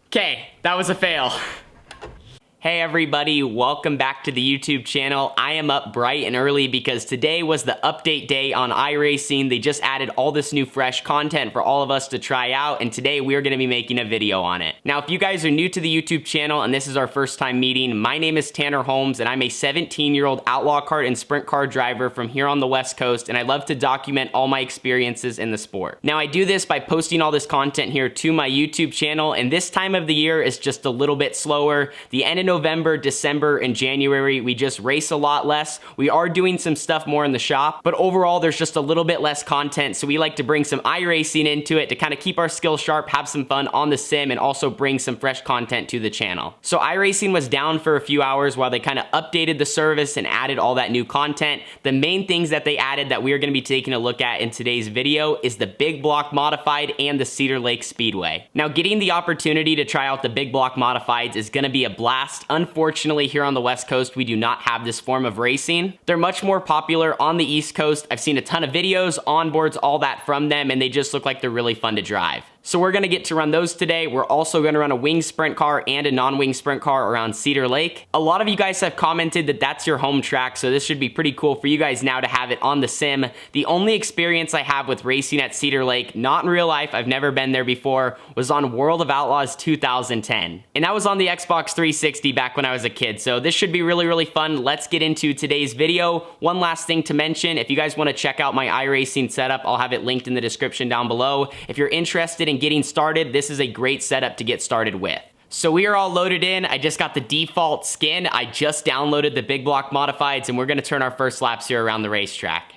Okay, that was a fail. Hey everybody, welcome back to the YouTube channel. I am up bright and early because today was the update day on iRacing. They just added all this new fresh content for all of us to try out, and today we are going to be making a video on it. Now, if you guys are new to the YouTube channel and this is our first time meeting, my name is Tanner Holmes and I'm a 17-year-old outlaw kart and sprint car driver from here on the West Coast, and I love to document all my experiences in the sport. Now, I do this by posting all this content here to my YouTube channel, and this time of the year is just a little bit slower. The end of November, December, and January, we just race a lot less. We are doing some stuff more in the shop, but overall, there's just a little bit less content, so we like to bring some iRacing into it to kind of keep our skills sharp, have some fun on the sim, and also bring some fresh content to the channel. So iRacing was down for a few hours while they kind of updated the service and added all that new content. The main things that they added that we are going to be taking a look at in today's video is the Big Block Modified and the Cedar Lake Speedway. Now, getting the opportunity to try out the Big Block Modifieds is going to be a blast. Unfortunately, here on the West Coast, we do not have this form of racing. They're much more popular on the East Coast. I've seen a ton of videos, onboards, all that from them, and they just look like they're really fun to drive. So we're gonna get to run those today. We're also gonna run a wing sprint car and a non-wing sprint car around Cedar Lake. A lot of you guys have commented that that's your home track, so this should be pretty cool for you guys now to have it on the sim. The only experience I have with racing at Cedar Lake, not in real life, I've never been there before, was on World of Outlaws 2010. And that was on the Xbox 360 back when I was a kid, so this should be really, really fun. Let's get into today's video. One last thing to mention, if you guys wanna check out my iRacing setup, I'll have it linked in the description down below. If you're interested in getting started, this is a great setup to get started with. So we are all loaded in. I just got the default skin. I just downloaded the Big Block Modifieds, and we're gonna turn our first laps here around the racetrack.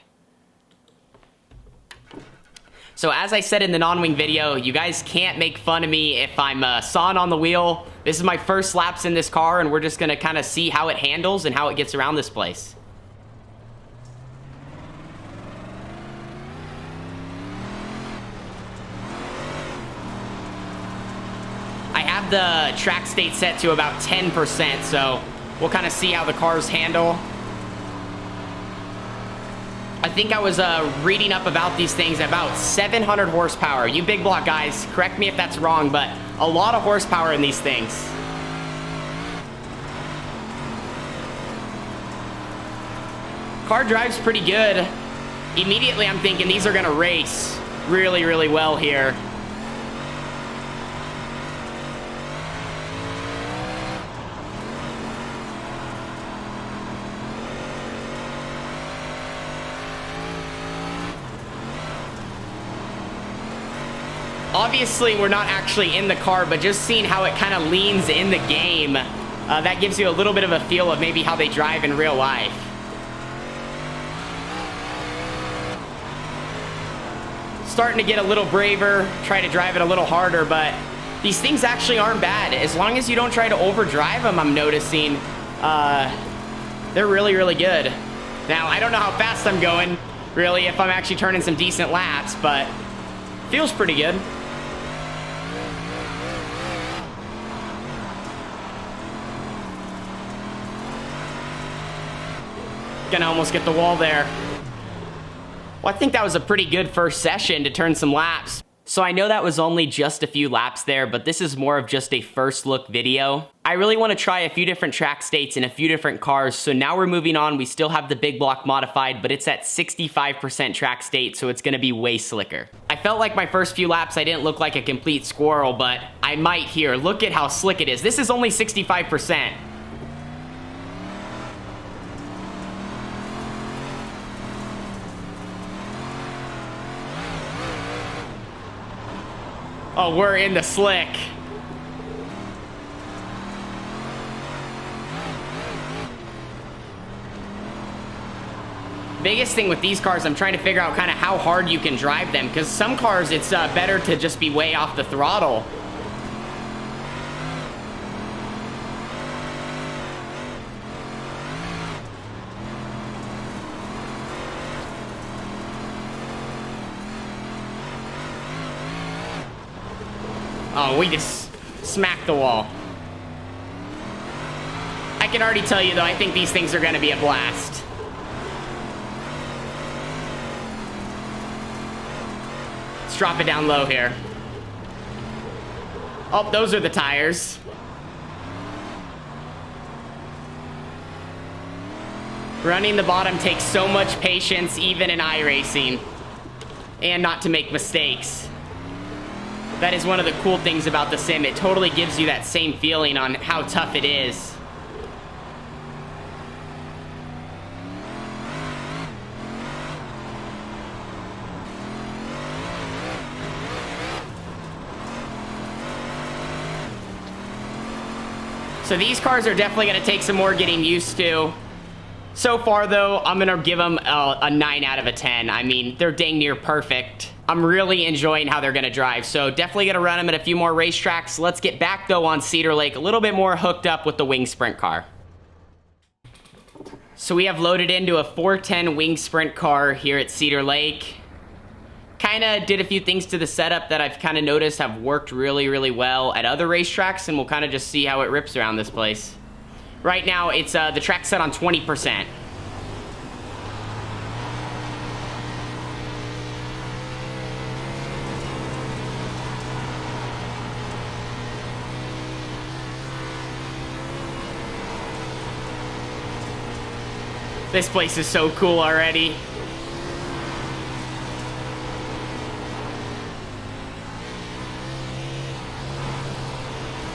So as I said in the non-wing video, you guys can't make fun of me if I'm sawing on the wheel. This is my first laps in this car, and we're just gonna kind of see how it handles and how it gets around this place. I have the track state set to about 10%, so we'll kind of see how the cars handle. I think I was reading up about these things, about 700 horsepower. You big block guys, correct me if that's wrong, but a lot of horsepower in these things. Car drives pretty good. Immediately I'm thinking these are gonna race really, really well here. Obviously, we're not actually in the car, but just seeing how it kind of leans in the game, that gives you a little bit of a feel of maybe how they drive in real life. Starting to get a little braver, try to drive it a little harder, but these things actually aren't bad. As long as you don't try to overdrive them, I'm noticing, they're really, really good. Now, I don't know how fast I'm going, really, if I'm actually turning some decent laps, but feels pretty good. Gonna almost get the wall there. Well, I think that was a pretty good first session to turn some laps. So I know that was only just a few laps there, but this is more of just a first look video. I really want to try a few different track states in a few different cars, so now we're moving on. We still have the Big Block Modified, but it's at 65% track state, so it's going to be way slicker. I felt like my first few laps I didn't look like a complete squirrel, but I might here. Look at how slick it is. This is only 65%. Oh, we're in the slick. Biggest thing with these cars, I'm trying to figure out kind of how hard you can drive them, because some cars it's better to just be way off the throttle. Oh, we just smacked the wall. I can already tell you, though, I think these things are going to be a blast. Let's drop it down low here. Oh, those are the tires. Running the bottom takes so much patience, even in iRacing, and not to make mistakes. That is one of the cool things about the sim. It totally gives you that same feeling on how tough it is. So these cars are definitely going to take some more getting used to. So far, though, I'm going to give them a 9 out of a 10. I mean, they're dang near perfect. I'm really enjoying how they're going to drive, so definitely going to run them at a few more racetracks. Let's get back, though, on Cedar Lake, a little bit more hooked up with the Wing Sprint car. So we have loaded into a 410 Wing Sprint car here at Cedar Lake. Kind of did a few things to the setup that I've kind of noticed have worked really, really well at other racetracks, and we'll kind of just see how it rips around this place. Right now, it's the track set on 20%. This place is so cool already.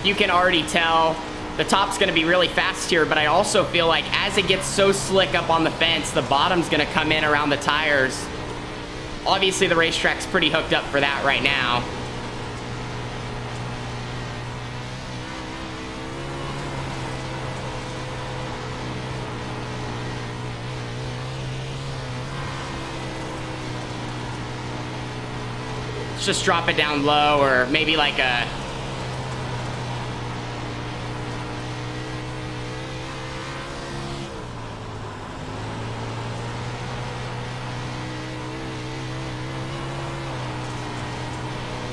You can already tell the top's going to be really fast here, but I also feel like as it gets so slick up on the fence, the bottom's going to come in around the tires. Obviously, the racetrack's pretty hooked up for that right now. Let's just drop it down low, or maybe like a...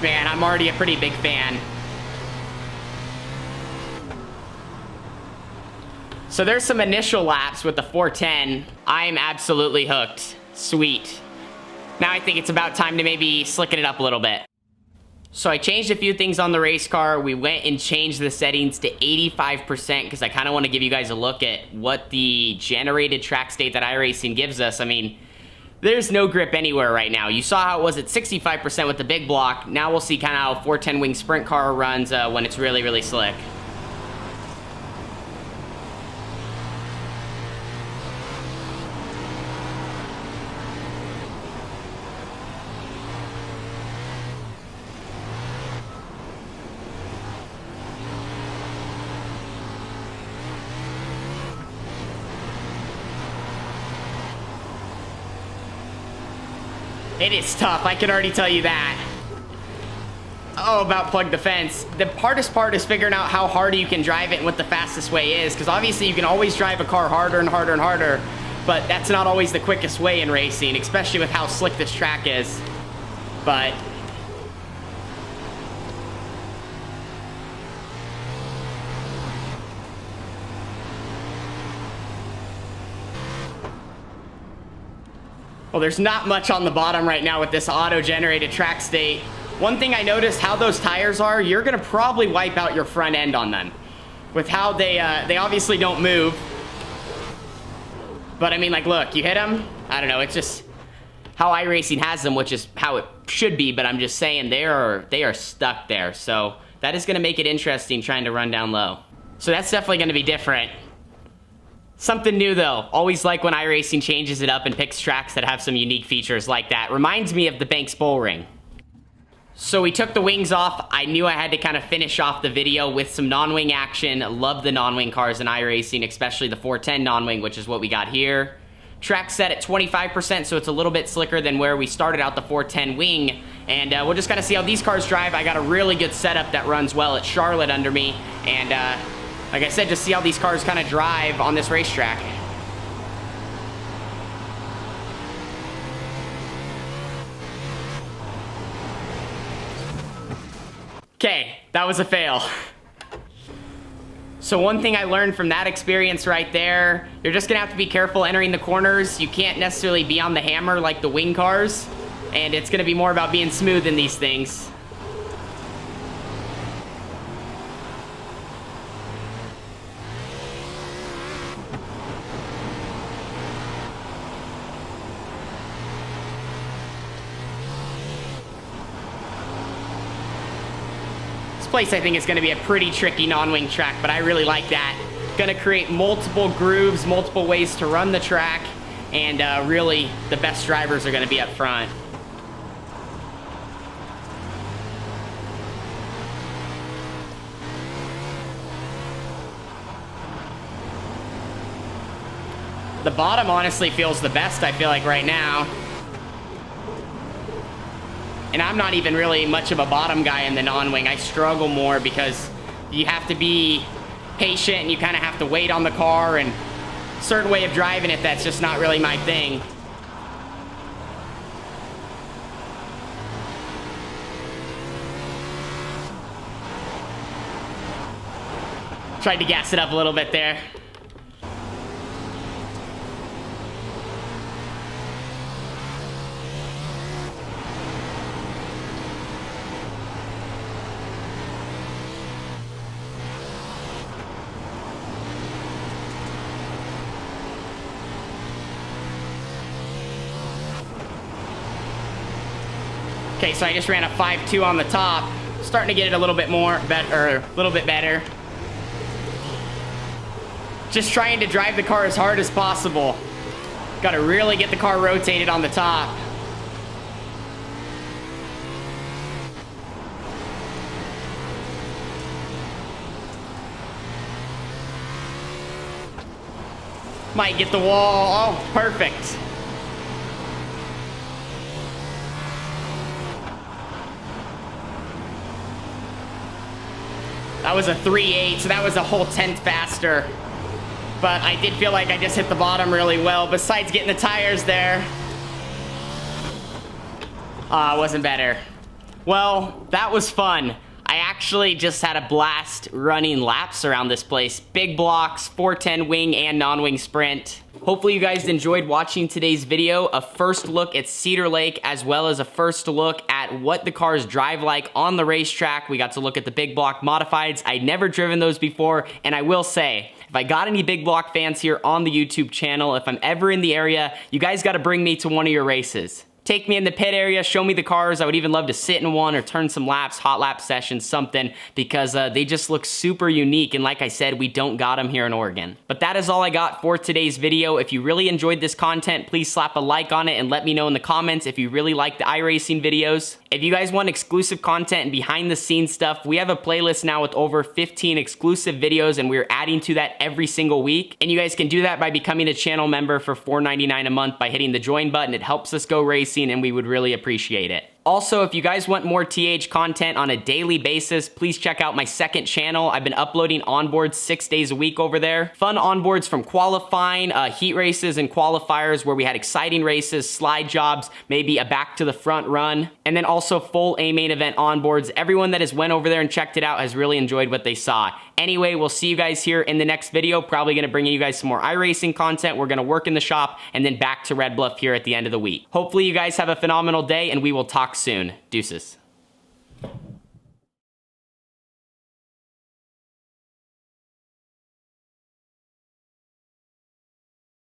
Man, I'm already a pretty big fan. So there's some initial laps with the 410. I'm absolutely hooked. Sweet. Now I think it's about time to maybe slicken it up a little bit. So I changed a few things on the race car. We went and changed the settings to 85% because I kind of want to give you guys a look at what the generated track state that iRacing gives us. I mean, there's no grip anywhere right now. You saw how it was at 65% with the big block. Now we'll see kind of how a 410 Wing Sprint car runs when it's really, really slick. It is tough, I can already tell you that. Oh, about plug the fence. The hardest part is figuring out how hard you can drive it and what the fastest way is, because obviously you can always drive a car harder and harder and harder, but that's not always the quickest way in racing, especially with how slick this track is. But... well, there's not much on the bottom right now with this auto-generated track state. One thing I noticed, how those tires are, you're gonna probably wipe out your front end on them. With how they obviously don't move. But I mean, like, look, you hit them, I don't know, it's just how iRacing has them, which is how it should be, but I'm just saying they are stuck there. So that is gonna make it interesting trying to run down low. So that's definitely gonna be different. Something new, though. Always like when iRacing changes it up and picks tracks that have some unique features like that. Reminds me of the Banks Bull Ring. So we took the wings off. I knew I had to kind of finish off the video with some non-wing action. Love the non-wing cars in iRacing, especially the 410 non-wing, which is what we got here. Track set at 25%, so it's a little bit slicker than where we started out the 410 wing. And we'll just kind of see how these cars drive. I got a really good setup that runs well at Charlotte under me. And like I said, just see how these cars kind of drive on this racetrack. Okay, that was a fail. So one thing I learned from that experience right there, you're just gonna have to be careful entering the corners. You can't necessarily be on the hammer like the wing cars, and it's gonna be more about being smooth in these things. place I think is gonna be a pretty tricky non-wing track, but I really like that. Gonna create multiple grooves, multiple ways to run the track, and really the best drivers are gonna be up front. The bottom honestly feels the best, I feel like, right now. And I'm not even really much of a bottom guy in the non-wing. I struggle more because you have to be patient and you kind of have to wait on the car, and a certain way of driving it that's just not really my thing. Tried to gas it up a little bit there. Okay, so I just ran a 5.2 on the top. Starting to get it a little bit more better, a little bit better. Just trying to drive the car as hard as possible. Got to really get the car rotated on the top. Might get the wall. Oh, perfect. That was a 3.8, so that was a whole tenth faster. But I did feel like I just hit the bottom really well, besides getting the tires there. It wasn't better. Well, that was fun. I actually just had a blast running laps around this place. Big blocks, 410 wing and non-wing sprint. Hopefully you guys enjoyed watching today's video. A first look at Cedar Lake, as well as a first look at what the cars drive like on the racetrack. We got to look at the big block modifieds. I'd never driven those before, and I will say, if I got any big block fans here on the YouTube channel, if I'm ever in the area, you guys got to bring me to one of your races. Take me in the pit area, show me the cars. I would even love to sit in one or turn some laps, hot lap sessions, something, because they just look super unique. And like I said, we don't got them here in Oregon. But that is all I got for today's video. If you really enjoyed this content, please slap a like on it and let me know in the comments if you really like the iRacing videos. If you guys want exclusive content and behind the scenes stuff, we have a playlist now with over 15 exclusive videos, and we're adding to that every single week. And you guys can do that by becoming a channel member for $4.99 a month by hitting the join button. It helps us go racing, and we would really appreciate it. Also, if you guys want more TH content on a daily basis, please check out my second channel. I've been uploading onboards 6 days a week over there. Fun onboards from qualifying, heat races and qualifiers where we had exciting races, slide jobs, maybe a back to the front run, and then also full A main event onboards. Everyone that has went over there and checked it out has really enjoyed what they saw. Anyway, we'll see you guys here in the next video. Probably gonna bring you guys some more iRacing content. We're gonna work in the shop and then back to Red Bluff here at the end of the week. Hopefully you guys have a phenomenal day, and we will talk soon. Deuces.